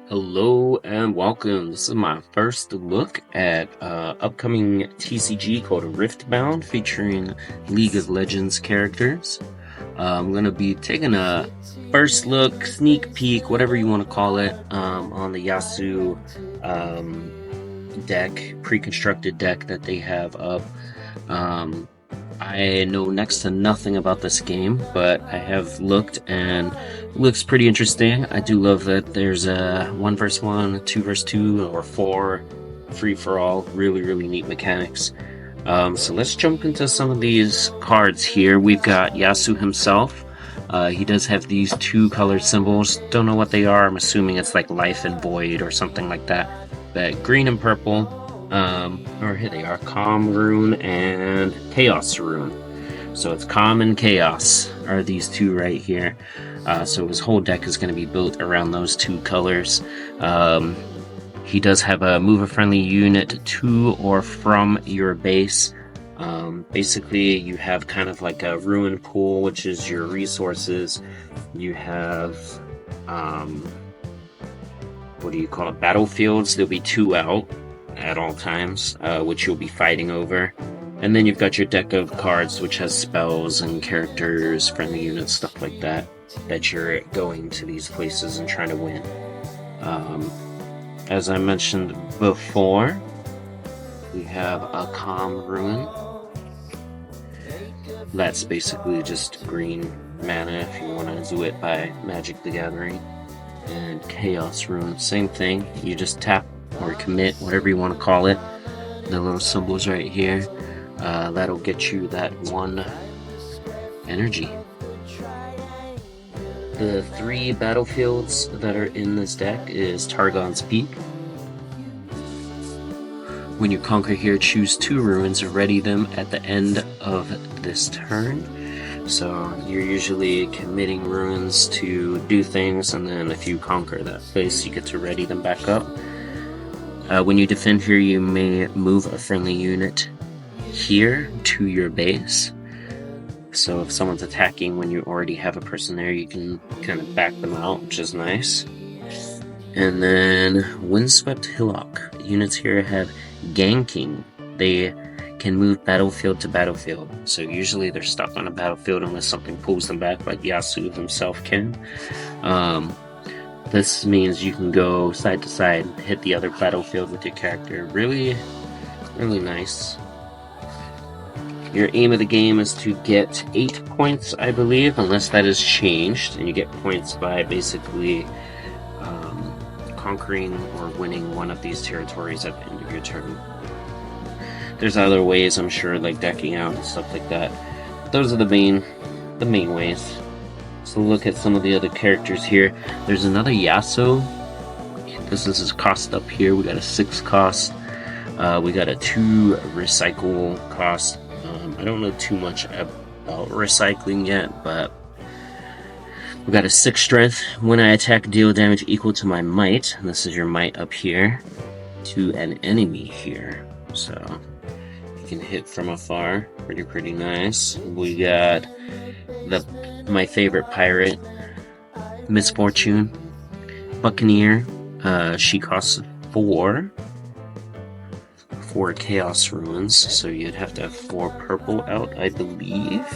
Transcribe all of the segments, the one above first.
Hello and welcome. This is my first look at upcoming TCG called Riftbound featuring League of Legends characters. I'm going to be taking a first look, sneak peek, whatever you want to call it, on the YASUO deck, pre-constructed deck that they have up. I know next to nothing about this game, but I have looked and it looks pretty interesting. I do love that there's a 1 vs 1, 2 vs 2, or 4 free for all. Really neat mechanics. So let's jump into some of these cards here. We've got YASUO himself. He does have these 2 color symbols. Don't know what they are. I'm assuming it's like life and void or something like that. But green and purple. Or here they are, Calm Rune and Chaos Rune. So it's Calm and Chaos are these 2 right here. So his whole deck is going to be built around those 2 colors. He does have a move a friendly unit to or from your base. Basically, you have kind of like a ruin pool, which is your resources. You have, what do you call it, battlefields. There'll be 2 out at all times, which you'll be fighting over. And then you've got your deck of cards, which has spells and characters, friendly units, stuff like that, that you're going to these places and trying to win. As I mentioned before, we have a Calm Ruin. That's basically just green mana if you want to do it by Magic the Gathering. And Chaos Rune, same thing. You just tap or commit, whatever you want to call it. The little symbols right here. That'll get you that 1 energy. The 3 battlefields that are in this deck is Targon's Peak. When you conquer here, choose 2 ruins, ready them at the end of this turn. So you're usually committing ruins to do things, and then if you conquer that place, you get to ready them back up. When you defend here, you may move a friendly unit here to your base. So if someone's attacking when you already have a person there, you can kind of back them out, which is nice. And then Windswept Hillock. Units here have ganking. They can move battlefield to battlefield. So usually they're stuck on a battlefield unless something pulls them back, like YASUO himself can. This means you can go side to side, hit the other battlefield with your character. Really nice. Your aim of the game is to get 8 points, I believe, unless that is changed. And you get points by basically conquering or winning one of these territories at the end of your turn. There's other ways, I'm sure, like decking out and stuff like that. But those are the main ways. So look at some of the other characters here. There's another YASUO. This is his cost up here. We got a 6 cost. We got a 2 recycle cost. I don't know too much about recycling yet, but we got a 6 strength. When I attack, deal damage equal to my might. And this is your might up here. To an enemy here. So you can hit from afar. Pretty nice. We got my favorite pirate, Misfortune Buccaneer. She costs 4 Chaos Ruins, so you'd have to have 4 purple out, I believe.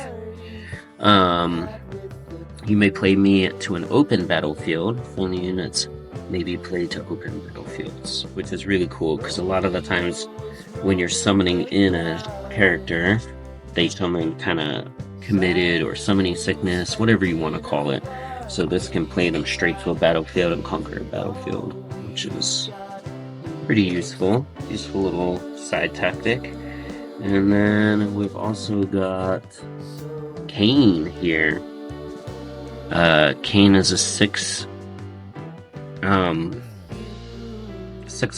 You may play me to an open battlefield. Friendly units may be played to open battlefields, which is really cool because a lot of the times when you're summoning in a character, they come in kind of committed or summoning sickness, whatever you want to call it. So this can play them straight to a battlefield and conquer a battlefield, which is pretty useful little side tactic. And then we've also got Kane here. Kane is a 6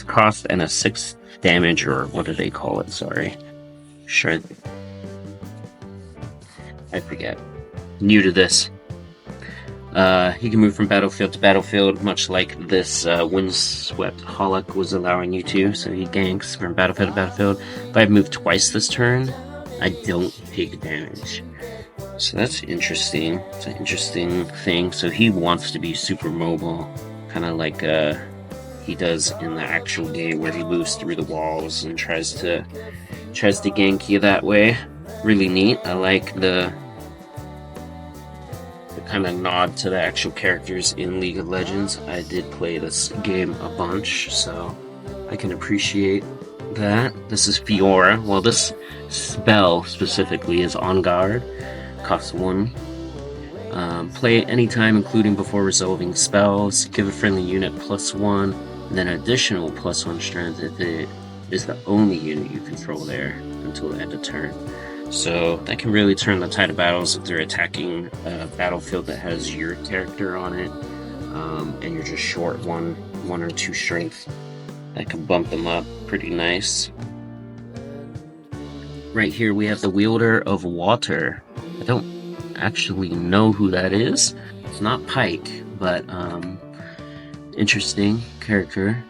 cost and a 6 damage, or what do they call it? Sorry. Sure. I forget. New to this. He can move from battlefield to battlefield, much like this Windswept Hillock was allowing you to. So he ganks from battlefield to battlefield. If I've moved twice this turn, I don't take damage. So that's interesting. It's an interesting thing. So he wants to be super mobile, kind of like he does in the actual game, where he moves through the walls and tries to gank you that way. Really neat. I like the kind of nod to the actual characters in League of Legends. I did play this game a bunch, so I can appreciate that. This is Fiora. Well, this spell specifically is On Guard. Costs 1. Play anytime, including before resolving spells. Give a friendly unit +1, and then additional +1 strength if it is the only unit you control there until the end of turn. So that can really turn the tide of battles if they're attacking a battlefield that has your character on it, and you're just short one or 2 strength. That can bump them up pretty nice. Right here we have the Wielder of Water. I don't actually know who that is. It's not Pike, but interesting character.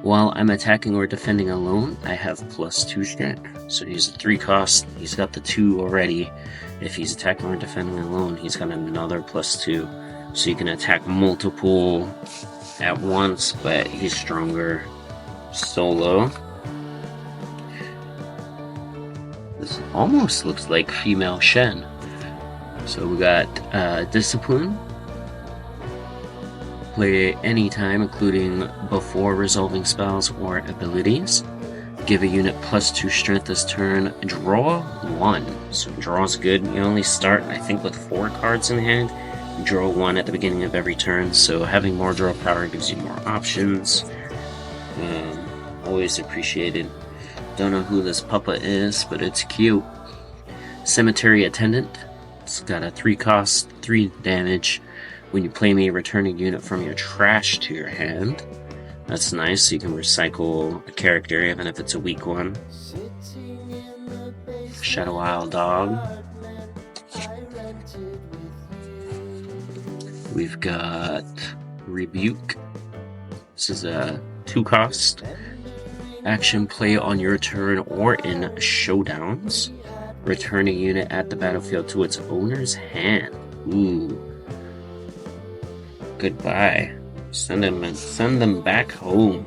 While I'm attacking or defending alone, I have +2 strength. So he's a 3 cost. He's got the 2 already. If he's attacking or defending alone, he's got another +2. So you can attack multiple at once, but he's stronger solo. This almost looks like female Shen. So we got Discipline. Play anytime, including before resolving spells or abilities. Give a unit +2 strength this turn. Draw 1. So draw's good. You only start, I think, with 4 cards in hand. You draw 1 at the beginning of every turn, so having more draw power gives you more options. Always appreciated. Don't know who this puppa is, but it's cute. Cemetery Attendant. It's got a 3 cost, 3 damage. When you play me, return a unit from your trash to your hand. That's nice, so you can recycle a character even if it's a weak one. Shadow Isle Dog. We've got Rebuke. This is a 2 cost. Action, play on your turn or in showdowns. Return a unit at the battlefield to its owner's hand. Ooh. Goodbye. Send them back home.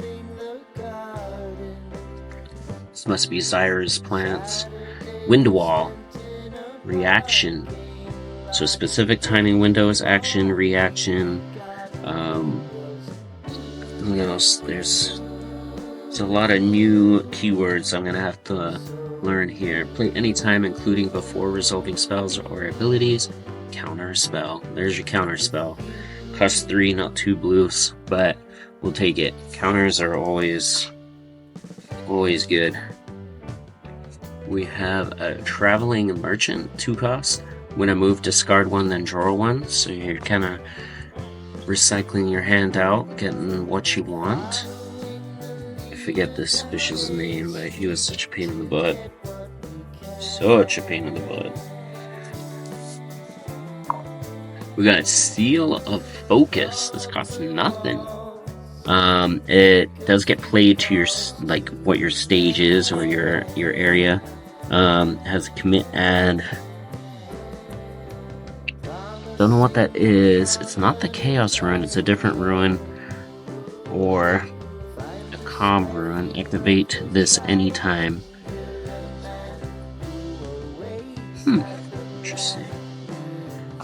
This must be Zyra's plants. Wind Wall. Reaction. So specific timing windows, action, reaction. What else? There's a lot of new keywords I'm gonna have to learn here. Play anytime, including before resolving spells or abilities. Counter spell. There's your counter spell. Costs 3, not 2 blues, but we'll take it. Counters are always good. We have a Traveling Merchant, 2 cost. When I move, discard 1, then draw 1. So you're kind of recycling your hand out, getting what you want. I forget this fish's name, but he was such a pain in the butt. Such a pain in the butt. We got Seal of Focus. This costs nothing. It does get played to your, like, what your stage is or your area. Has a commit add. Don't know what that is. It's not the Chaos Rune. It's a different rune. Or a Calm Rune. Activate this anytime. Interesting.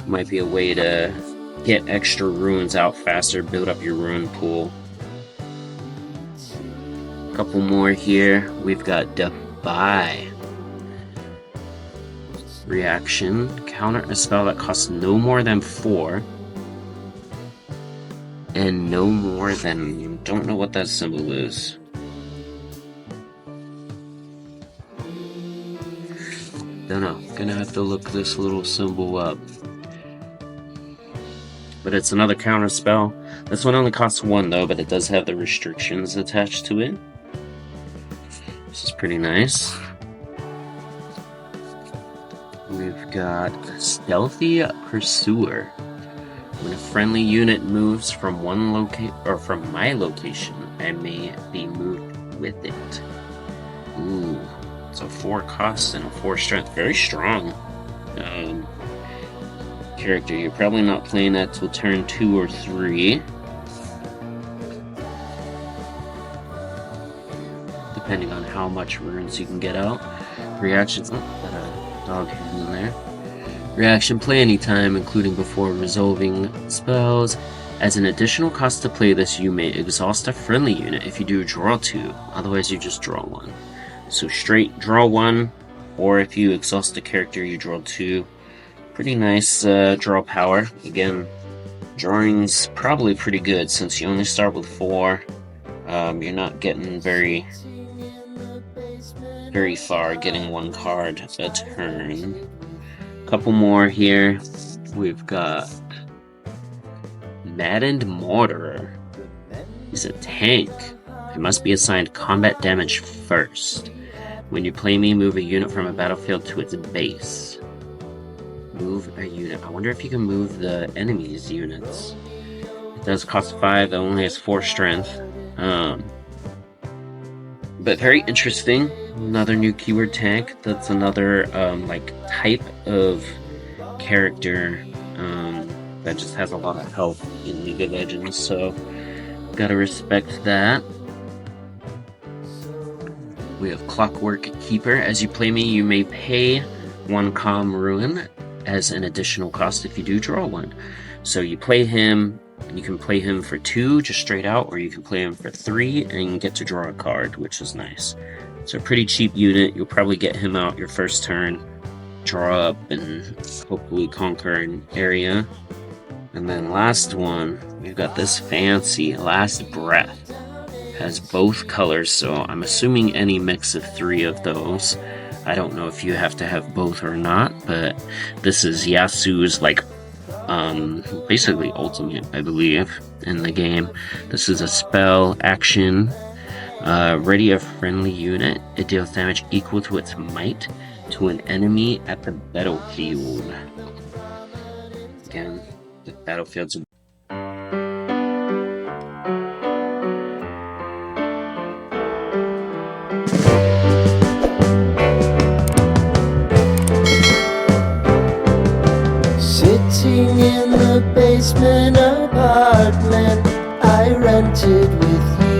Might be a way to get extra runes out faster, build up your rune pool. A couple more here. We've got Defy. Reaction. Counter a spell that costs no more than 4. And no more than... Don't know what that symbol is. Don't know. Gonna have to look this little symbol up. But it's another counter spell. This one only costs 1 though, but it does have the restrictions attached to it. This is pretty nice. We've got Stealthy Pursuer. When a friendly unit moves from my location, I may be moved with it. Ooh, it's a 4 cost and a 4 strength. Very strong. Character. You're probably not playing that till turn 2 or 3. depending on how much runes you can get out. Reactions, got a dog hand in there. Reaction, play anytime, including before resolving spells. As an additional cost to play this, you may exhaust a friendly unit. If you do, draw 2. Otherwise, you just draw 1. So straight draw 1, or if you exhaust a character, you draw 2. Pretty nice draw power. Again, drawing's probably pretty good since you only start with 4. You're not getting very far, getting 1 card a turn. Couple more here. We've got Maddened Mortar. He's a tank. It must be assigned combat damage first. When you play me, move a unit from a battlefield to its base. Move a unit. I wonder if you can move the enemy's units. It does cost 5, it only has 4 strength. But very interesting. Another new keyword tank. That's another like type of character that just has a lot of health in League of Legends, so gotta respect that. We have Clockwork Keeper. As you play me, you may pay 1 Calm Ruin as an additional cost if you do draw 1. So you play him, you can play him for 2 just straight out, or you can play him for 3 and get to draw a card, which is nice. It's a pretty cheap unit. You'll probably get him out your first turn, draw up, and hopefully conquer an area. And then last one, we've got this fancy Last Breath. Has both colors, so I'm assuming any mix of 3 of those. I don't know if you have to have both or not, but this is Yasuo's like basically ultimate, I believe, in the game. This is a spell action. Ready a friendly unit. It deals damage equal to its might to an enemy at the battlefield. Again, the battlefield's sitting in the basement apartment I rented with you.